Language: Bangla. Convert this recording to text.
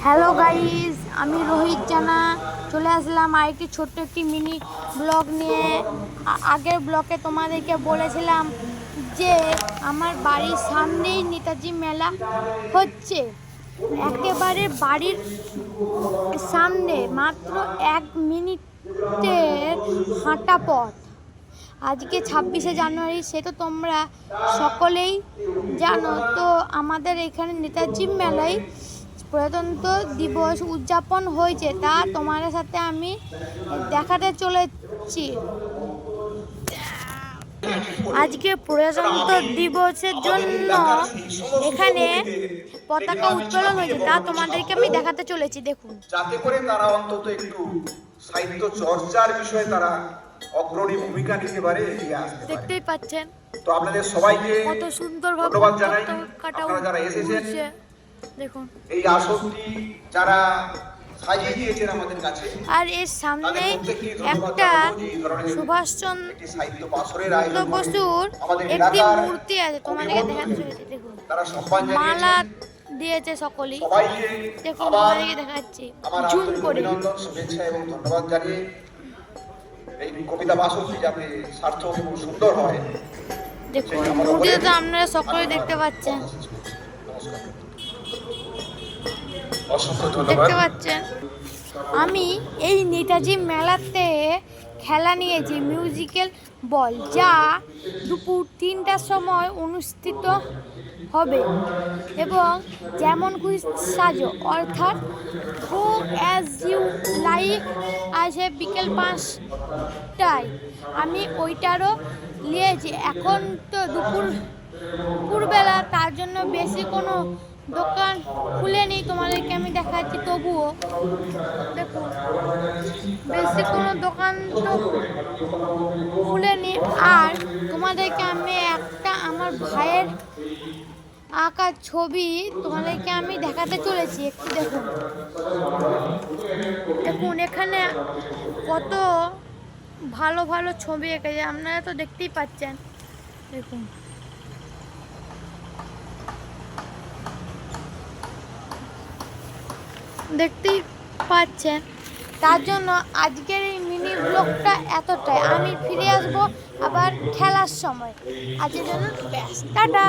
হ্যালো গাইস, আমি রোহিত জানা চলে আসলাম আরেকটি ছোট্ট একটি মিনি ব্লগ নিয়ে। আগের ব্লগে তোমাদেরকে বলেছিলাম যে আমার বাড়ির সামনেই নেতাজি মেলা হচ্ছে, একেবারে বাড়ির সামনে, মাত্র 1 মিনিটের হাঁটা পথ। আজকে 26শে জানুয়ারি, সে তো তোমরা সকলেই জানো। তো আমাদের এখানে নেতাজি মেলায় প্রজাতন্ত্র দিবস উদযাপন হয়েছে, তা তোমাদের সাথে আমি দেখাতে চলেছি। আজকে প্রজাতন্ত্র দিবসের জন্য এখানে পতাকা উত্তোলন হয়েছে, তা তোমাদেরকে আমি দেখাতে চলেছি। দেখুন, যাতে করে তারা অন্তত একটু সাহিত্য চর্চার বিষয়ে তারা অগ্রণী ভূমিকা নিতে পারে, এগিয়ে আসতে পারে। দেখতেই পাচ্ছেন তো আপনাদের সবাইকে কত সুন্দরভাবে ধন্যবাদ জানাই। কাটা আপনারা যারা এসেছেন, দেখুন, এই আসনটি যারা সাজিয়ে দিয়েছেন আমাদের কাছে, আর এর সামনে একটা সুভাষচন্দ্র বসুর একটি মূর্তি আছে, তোমাদেরকে দেখাতে চলেছি। দেখুন, তারা সম্মান মালা দিয়েছে সকলেই। সবাইকে দেখুন, তোমাদেরকে দেখাচ্ছি জুম করে। অভিনন্দন, শুভেচ্ছা এবং ধন্যবাদ জানিয়ে এই কবিতা বাসনটি যাতে সার্থক এবং সুন্দর হয়। দেখুন, মূর্তিটা তো আপনারা সকলেই দেখতে পাচ্ছেন, দেখতে পাচ্ছেন। আমি এই নেতাজি মেলাতে খেলা নিয়েছি মিউজিক্যাল বল, যা দুপুর 3টার সময় অনুষ্ঠিত হবে, এবং যেমন খুশি সাজো, অর্থাৎ গো অ্যাজ ইউ লাইক আছে বিকেল 5টায়। আমি ওইটারও নিয়েছি। এখন তো দুপুরবেলা, তার জন্য বেশি কোনো দোকান খুলেনি, তোমাদেরকে আমি দেখাচ্ছি। তবুও দেখুন, বেশি কোনো দোকান তো খুলেনি। আর তোমাদেরকে আমি একটা আমার ভাইয়ের আঁকা ছবি তোমাদেরকে আমি দেখাতে চলেছি। একটু দেখুন, দেখুন এখানে কত ভালো ভালো ছবি এঁকেছে, আপনারা তো দেখতেই পাচ্ছেন। দেখুন, দেখতেই পাচ্ছেন। তার জন্য আজকের এই মিনি ব্লগটা এতটাই। আমি ফিরে আসবো আবার খেলার সময়। আজকের জন্য ব্যাস, টাটা।